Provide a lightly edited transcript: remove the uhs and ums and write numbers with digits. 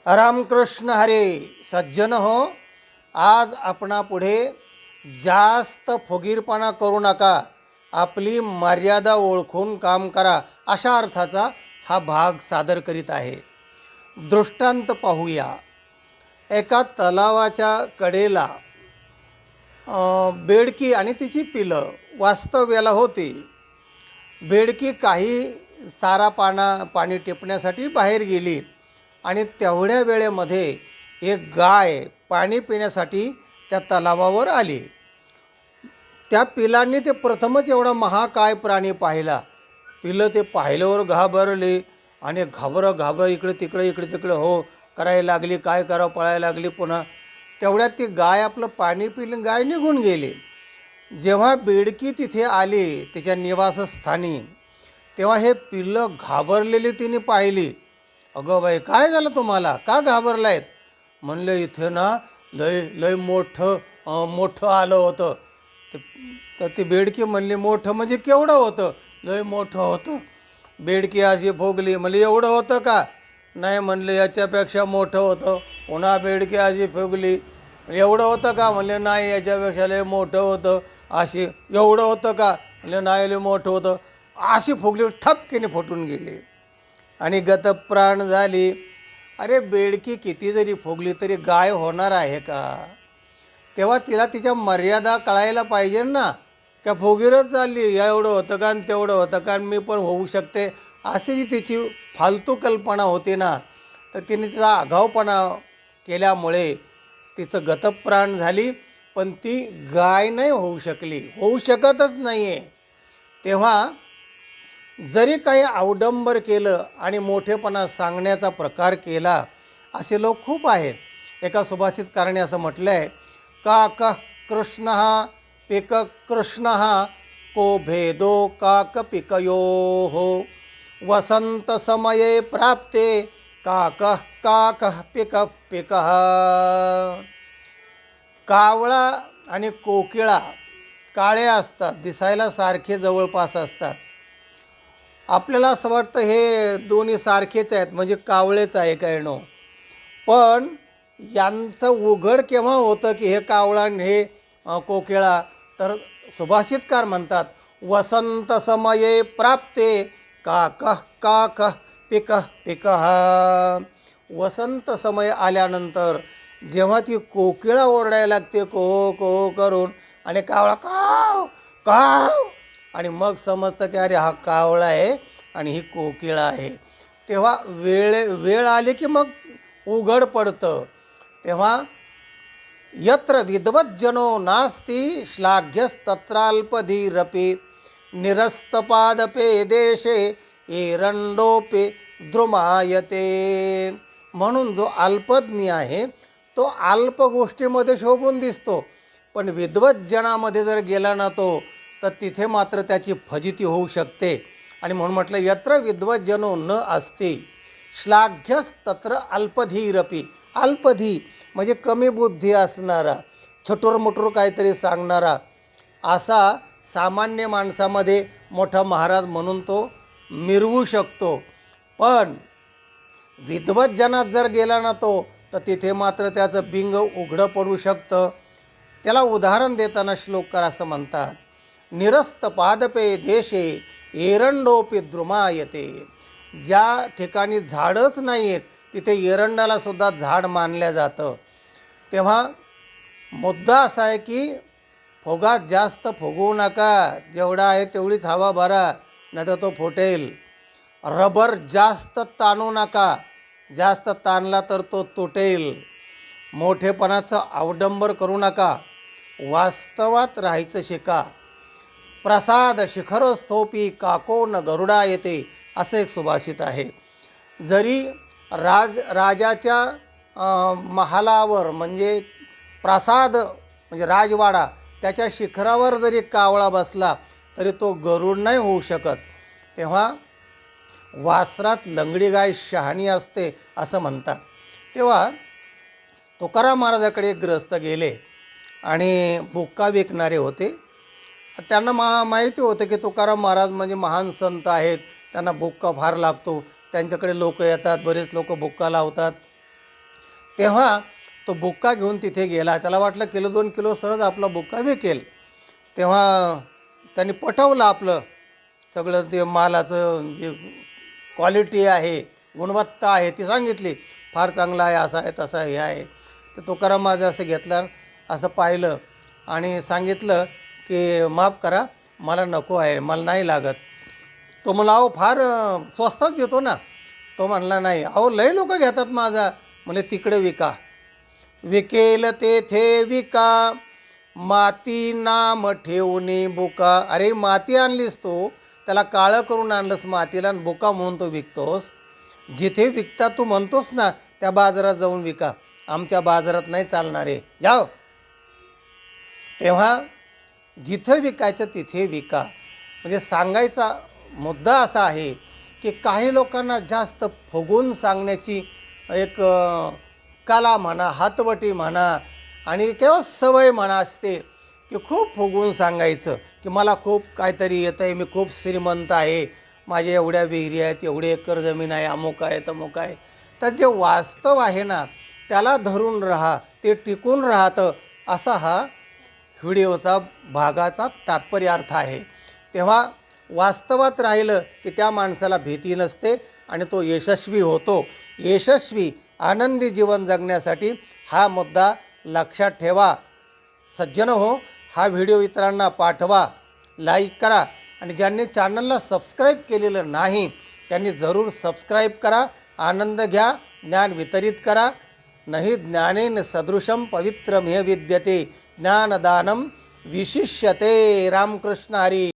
रामकृष्ण हरे. सज्जन हो, आज आपणापुढे जास्त फुगीरपणा करू नका, आपली मर्यादा ओळखून काम करा, अशा अर्थाचा हा भाग सादर करीत आहे. दृष्टांत पाहूया. एका तलावाच्या कडेला बेडकी आणि तिची पिलं वास्तव्याला होती. बेडकी काही पाणी टिपण्यासाठी बाहेर गेली आणि तेवढ्या वेळेमध्ये एक गाय पाणी पिण्यासाठी त्या तलावावर आली. त्या पिलांनी ते प्रथमच एवढा महाकाय प्राणी पाहिला. पिलं ते पाहिल्यावर घाबरले आणि घाबर इकडे तिकडे हो करायला लागली. काय करावं, पळायला लागली. पुन्हा तेवढ्यात ती गाय आपलं पाणी पिली, गाय निघून गेली. जेव्हा बेडकी तिथे आली तिच्या निवासस्थानी, तेव्हा हे पिल्लं घाबरलेली तिने पाहिली. अगं बाई, काय झालं तुम्हाला, का घाबरलायत? म्हणलं इथे ना लय लय मोठं आलं होतं. तर ती बेडकी म्हणली, मोठं म्हणजे केवढं होतं? लय मोठं होतं. बेडकी अशी फुगली, म्हणली एवढं होतं का? नाही म्हणले, याच्यापेक्षा मोठं होतं. पुन्हा बेडकी अशी फुगली, एवढं होतं का? म्हणले नाही, याच्यापेक्षा लय मोठं होतं. अशी एवढं होतं का? म्हणले नाही, लय मोठं होतं. अशी फुगली, ठपकीने फुटून गेली आणि गतप्राण झाली. अरे बेडकी किती जरी फुगली तरी गाय होणार आहे का? तेव्हा तिला तिच्या मर्यादा कळायला पाहिजे ना. का फुगीरच चालली, एवढं होतं का आणि तेवढं होतं का, मी पण होऊ शकते, अशी जी तिची फालतू कल्पना होती ना. तर तिने तिचा आगाऊपणा केल्यामुळे तिचं गतप्राण झाली. पण ती गाय नाही होऊ शकली, होऊ शकतच नाही आहे. तेव्हा जरी काही अवडंबर केलं आणि मोठेपणा सांगण्याचा प्रकार केला, असे लोक खूप आहेत. एका सुभाषितकाराने असं म्हटलं आहे, काक कृष्ण पिक कृष्ण को भेदो काक पिकयो हो, वसंत समये प्राप्ते काक काक पिक पिक. कावळा आणि कोकिळा काळ्या असतात, दिसायला सारखे जवळपास असतात. आपल्याला असं वाटतं हे दोन्ही सारखेच आहेत, म्हणजे कावळेच आहे काय नो. पण यांचं उघड केव्हा होतं की हे कावळा आणि हे कोकिळा? तर सुभाषितकार म्हणतात, वसंत समये प्राप्ते काक काक पिक पिक. वसंत समय आल्यानंतर जेव्हा ती कोकिळा ओरडायला लागते को को करून आणि कावळा काव काव, आणि मग समजतं की अरे हा कावळा आहे आणि ही कोकिळा आहे. तेव्हा वेळ आली की मग उघड पडतं. तेव्हा यत्र विद्वज्जनो नास्ति श्लाघ्यस्तत्राल्पधीरपि निरस्तपादपे देशे एरंडोपे द्रुमायते. म्हणून जो अल्पज्ञ आहे तो अल्प गोष्टीमध्ये शोभून दिसतो, पण विद्वज्जनामध्ये जर गेला ना तो, तर तिथे मात्र त्याची फजिती होऊ शकते. आणि म्हणून म्हटलं यत्र विद्वज्जनो न अस्ति श्लाघ्यस्तत्र अल्पधीरपि. अल्पधी म्हणजे कमी बुद्धी असणारा, छटोरमोटोर काहीतरी सांगणारा, असा सामान्य माणसामध्ये मोठा महाराज म्हणून तो मिरवू शकतो. पण विद्वज्जनात जर गेला ना तो, तर तिथे मात्र त्याचं बिंग उघडं पडू शकतं. त्याला उदाहरण देताना श्लोककार असं म्हणतात, निरस्त पादपे देशे एरंडोपी द्रुमायते. ज्या ठिकाणी झाडच नाही आहेत तिथे एरंडालासुद्धा झाड मानलं जातं. तेव्हा मुद्दा असा आहे की फुगात जास्त फुगवू नका, जेवढा आहे तेवढीच हवा भरा, नाही तर तो फुटेल. रबर जास्त ताणू नका, जास्त ताणला तर तो तुटेल. मोठेपणाचं अवडंबर करू नका, वास्तवात राहायचं शिका. प्रसाद शिखरस्थोपी काको न गरुडा येते, असं एक सुभाषित आहे. जरी राजाच्या महालावर म्हणजे प्रासाद म्हणजे राजवाडा, त्याच्या शिखरावर जरी कावळा बसला तरी तो गरुड नाही होऊ शकत. तेव्हा वासरात लंगडी गाय शहाणी असते असं म्हणतात. तेव्हा तुकाराम महाराजाकडे एक ग्रस्त गेले आणि बुक्का विकणारे होते. त्यांना माहिती होतं की तुकाराम महाराज म्हणजे महान संत आहेत, त्यांना बुक्का फार लागतो, त्यांच्याकडे लोक येतात, बरेच लोक बुक्का लावतात. तेव्हा तो बुक्का घेऊन तिथे गेला. त्याला वाटलं किलो 2 किलो सहज आपला बुक्का विकेल. तेव्हा त्यांनी पटवलं आपलं सगळं ते मालाचं जे क्वालिटी आहे, गुणवत्ता आहे ती सांगितली. फार चांगला आहे, असा आहे, तसा हे आहे. तर तुकाराम माझं असं घेतलं, असं पाहिलं आणि सांगितलं की माफ करा, मला नको आहे, मला नाही लागत. तो म्हणला अहो फार स्वस्तात देतो ना. तो म्हणला नाही, अहो लय लोक घेतात माझा. म्हणजे तिकडे विका, विकेल तेथे विका, माती नाम ठेवणे बुका. अरे माती आणलीस तू, त्याला काळं करून आणलंस मातीला आणि बुका म्हणून तो विकतोस. जिथे विकता तू म्हणतोस ना त्या बाजारात जाऊन विका, आमच्या बाजारात नाही चालणार आहे, जाओ. तेव्हा जिथं विकायचं तिथे विका. म्हणजे सांगायचा मुद्दा असा आहे की काही लोकांना जास्त फुगून सांगण्याची एक कला म्हणा, हातवटी म्हणा आणि केव्हा सवय म्हणा असते की खूप फुगून सांगायचं की मला खूप काहीतरी येतं आहे, मी खूप श्रीमंत आहे, माझ्या एवढ्या विहिरी आहेत, एवढी एकर जमीन आहे, अमुक आहे तमुक आहे. तर जे वास्तव आहे ना त्याला धरून राहा, ते टिकून राहतं, असा हा व्हिडिओचा भागाचा तात्पर्य अर्थ आहे. तेव्हा वास्तवात राहिलं की त्या माणसाला भीती नसते आणि तो यशस्वी होतो. यशस्वी आनंदी जीवन जगण्यासाठी हा मुद्दा लक्षात ठेवा. सज्जन हो, हा व्हिडिओ इतरांना पाठवा, लाईक करा आणि ज्यांनी चॅनलला सबस्क्राईब केलेलं नाही त्यांनी जरूर सबस्क्राईब करा. आनंद घ्या, ज्ञान वितरित करा. नहि ज्ञानेन सदृशं पवित्रमेव विद्यते, ज्ञानदानं विशिष्यते. रामकृष्ण हरी.